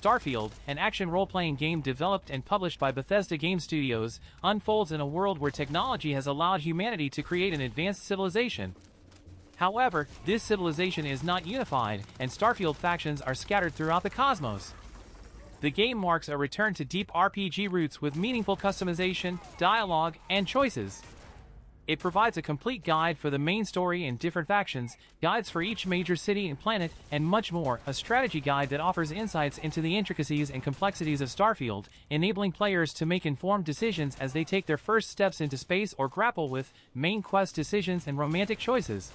Starfield, an action role-playing game developed and published by Bethesda Game Studios, unfolds in a world where technology has allowed humanity to create an advanced civilization. However, this civilization is not unified, and Starfield factions are scattered throughout the cosmos. The game marks a return to deep RPG roots with meaningful customization, dialogue, and choices. It provides a complete guide for the main story and different factions, guides for each major city and planet, and much more, a strategy guide that offers insights into the intricacies and complexities of Starfield, enabling players to make informed decisions as they take their first steps into space or grapple with main quest decisions and romantic choices.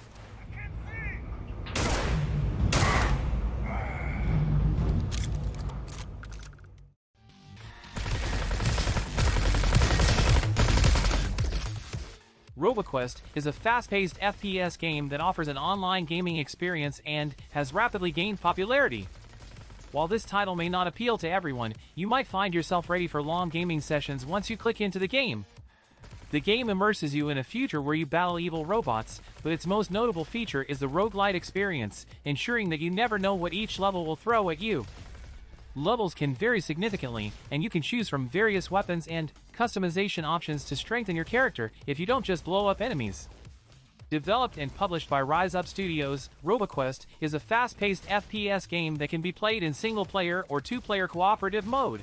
Roboquest is a fast-paced FPS game that offers an online gaming experience and has rapidly gained popularity. While this title may not appeal to everyone, you might find yourself ready for long gaming sessions once you click into the game. The game immerses you in a future where you battle evil robots, but its most notable feature is the roguelite experience, ensuring that you never know what each level will throw at you. Levels can vary significantly, and you can choose from various weapons and customization options to strengthen your character if you don't just blow up enemies. Developed and published by Rise Up Studios, Roboquest is a fast-paced FPS game that can be played in single-player or two-player cooperative mode.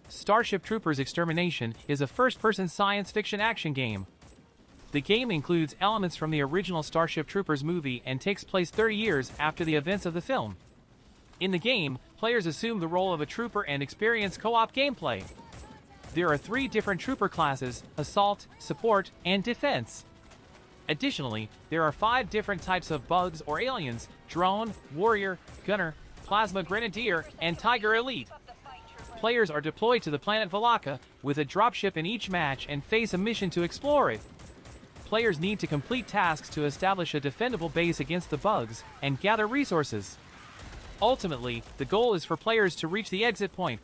Starship Troopers Extermination is a first-person science fiction action game. The game includes elements from the original Starship Troopers movie and takes place 30 years after the events of the film. In the game, players assume the role of a trooper and experience co-op gameplay. There are 3 different trooper classes: Assault, Support, and Defense. Additionally, there are 5 different types of bugs or aliens: Drone, Warrior, Gunner, Plasma Grenadier, and Tiger Elite. Players are deployed to the planet Valaka with a dropship in each match and face a mission to explore it. Players need to complete tasks to establish a defendable base against the bugs and gather resources. Ultimately, the goal is for players to reach the exit point.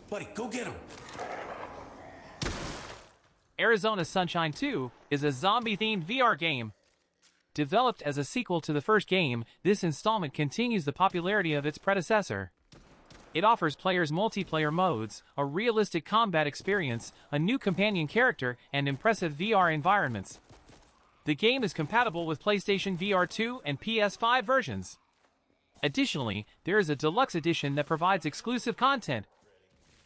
Buddy, go get him! Arizone Sunshine 2 is a zombie-themed VR game. Developed as a sequel to the first game, this installment continues the popularity of its predecessor. It offers players multiplayer modes, a realistic combat experience, a new companion character, and impressive VR environments. The game is compatible with PlayStation VR 2 and PS5 versions. Additionally, there is a deluxe edition that provides exclusive content.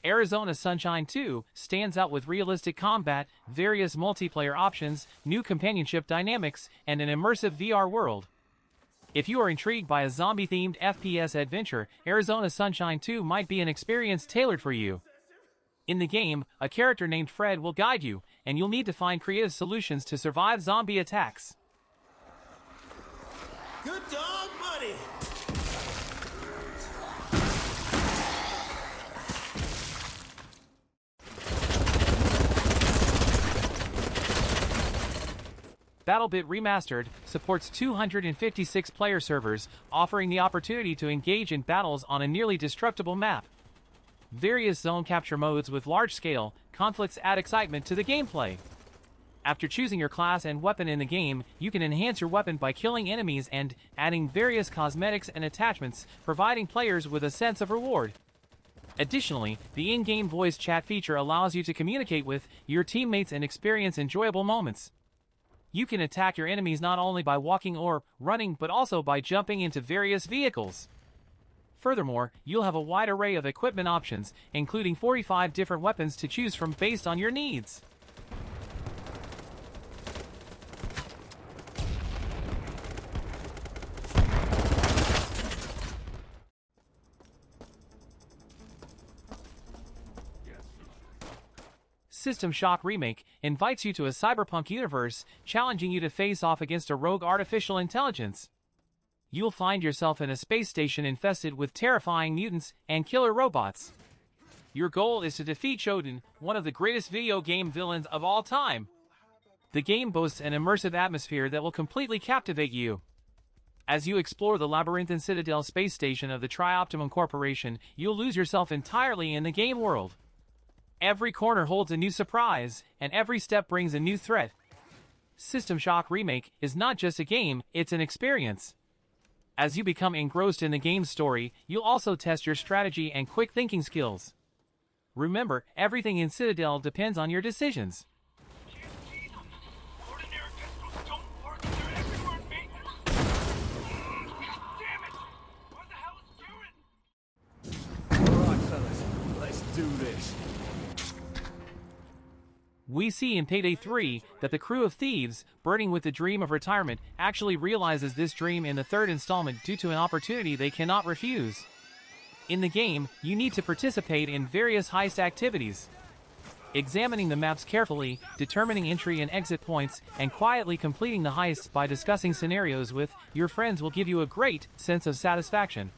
Arizone Sunshine 2 stands out with realistic combat, various multiplayer options, new companionship dynamics, and an immersive VR world. If you are intrigued by a zombie-themed FPS adventure, Arizone Sunshine 2 might be an experience tailored for you. In the game, a character named Fred will guide you, and you'll need to find creative solutions to survive zombie attacks. Good dog, buddy! BattleBit Remastered supports 256 player servers, offering the opportunity to engage in battles on a nearly destructible map. Various zone capture modes with large-scale conflicts add excitement to the gameplay. After choosing your class and weapon in the game, you can enhance your weapon by killing enemies and adding various cosmetics and attachments, providing players with a sense of reward. Additionally, the in-game voice chat feature allows you to communicate with your teammates and experience enjoyable moments. You can attack your enemies not only by walking or running, but also by jumping into various vehicles. Furthermore, you'll have a wide array of equipment options, including 45 different weapons to choose from based on your needs. System Shock Remake invites you to a cyberpunk universe, challenging you to face off against a rogue artificial intelligence. You'll find yourself in a space station infested with terrifying mutants and killer robots. Your goal is to defeat Shodan, one of the greatest video game villains of all time. The game boasts an immersive atmosphere that will completely captivate you. As you explore the labyrinthine Citadel space station of the Tri-Optimum Corporation, you'll lose yourself entirely in the game world. Every corner holds a new surprise, and every step brings a new threat. System Shock Remake is not just a game, it's an experience. As you become engrossed in the game's story, you'll also test your strategy and quick thinking skills. Remember, everything in Citadel depends on your decisions. Do this. We see in Payday 3 that the crew of thieves, burning with the dream of retirement, actually realizes this dream in the third installment due to an opportunity they cannot refuse. In the game, you need to participate in various heist activities. Examining the maps carefully, determining entry and exit points, and quietly completing the heists by discussing scenarios with your friends will give you a great sense of satisfaction.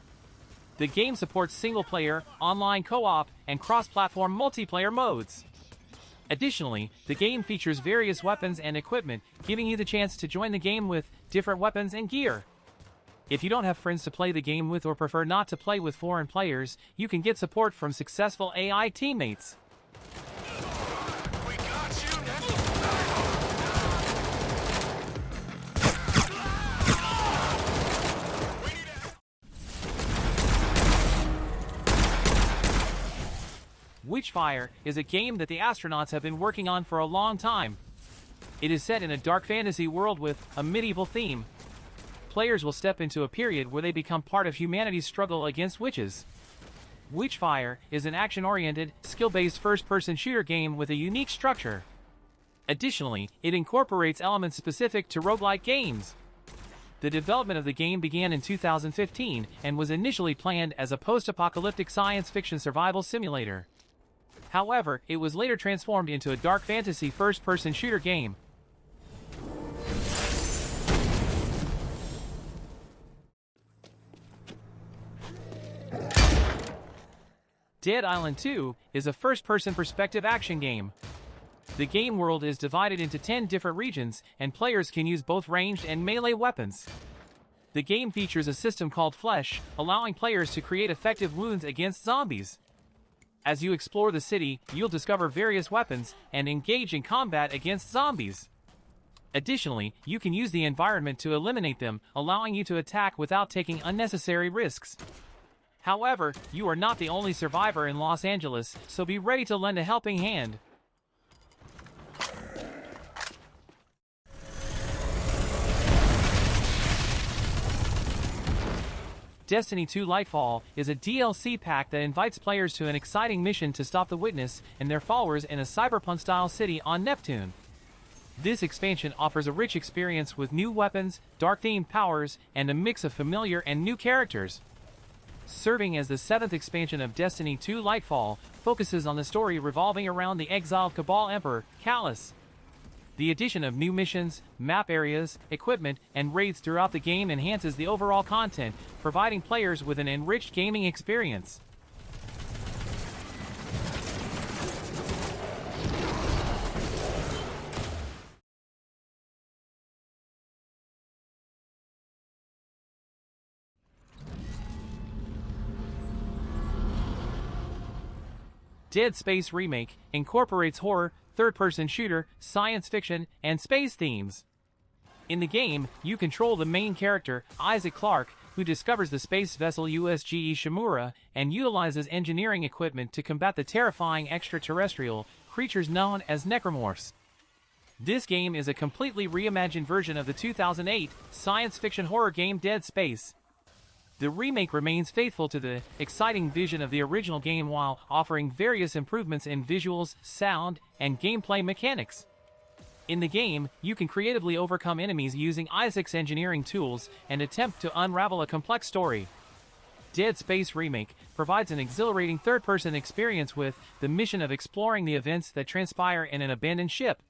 The game supports single-player, online co-op, and cross-platform multiplayer modes. Additionally, the game features various weapons and equipment, giving you the chance to join the game with different weapons and gear. If you don't have friends to play the game with or prefer not to play with foreign players, you can get support from successful AI teammates. We got you next. Witchfire is a game that the astronauts have been working on for a long time. It is set in a dark fantasy world with a medieval theme. Players will step into a period where they become part of humanity's struggle against witches. Witchfire is an action-oriented, skill-based first-person shooter game with a unique structure. Additionally, it incorporates elements specific to roguelike games. The development of the game began in 2015 and was initially planned as a post-apocalyptic science fiction survival simulator. However, it was later transformed into a dark fantasy first-person shooter game. Dead Island 2 is a first-person perspective action game. The game world is divided into 10 different regions, and players can use both ranged and melee weapons. The game features a system called Flesh, allowing players to create effective wounds against zombies. As you explore the city, you'll discover various weapons and engage in combat against zombies. Additionally, you can use the environment to eliminate them, allowing you to attack without taking unnecessary risks. However, you are not the only survivor in Los Angeles, so be ready to lend a helping hand. Destiny 2 Lightfall is a DLC pack that invites players to an exciting mission to stop the Witness and their followers in a cyberpunk-style city on Neptune. This expansion offers a rich experience with new weapons, dark-themed powers, and a mix of familiar and new characters. Serving as the 7th expansion of Destiny 2 Lightfall, focuses on the story revolving around the exiled Cabal Emperor, Callus. The addition of new missions, map areas, equipment, and raids throughout the game enhances the overall content, providing players with an enriched gaming experience. Dead Space Remake incorporates horror, third-person shooter, science fiction, and space themes. In the game, you control the main character, Isaac Clarke, who discovers the space vessel USGE Shimura and utilizes engineering equipment to combat the terrifying extraterrestrial creatures known as necromorphs. This game is a completely reimagined version of the 2008 science fiction horror game Dead Space. The remake remains faithful to the exciting vision of the original game while offering various improvements in visuals, sound, and gameplay mechanics. In the game, you can creatively overcome enemies using Isaac's engineering tools and attempt to unravel a complex story. Dead Space Remake provides an exhilarating third-person experience with the mission of exploring the events that transpire in an abandoned ship.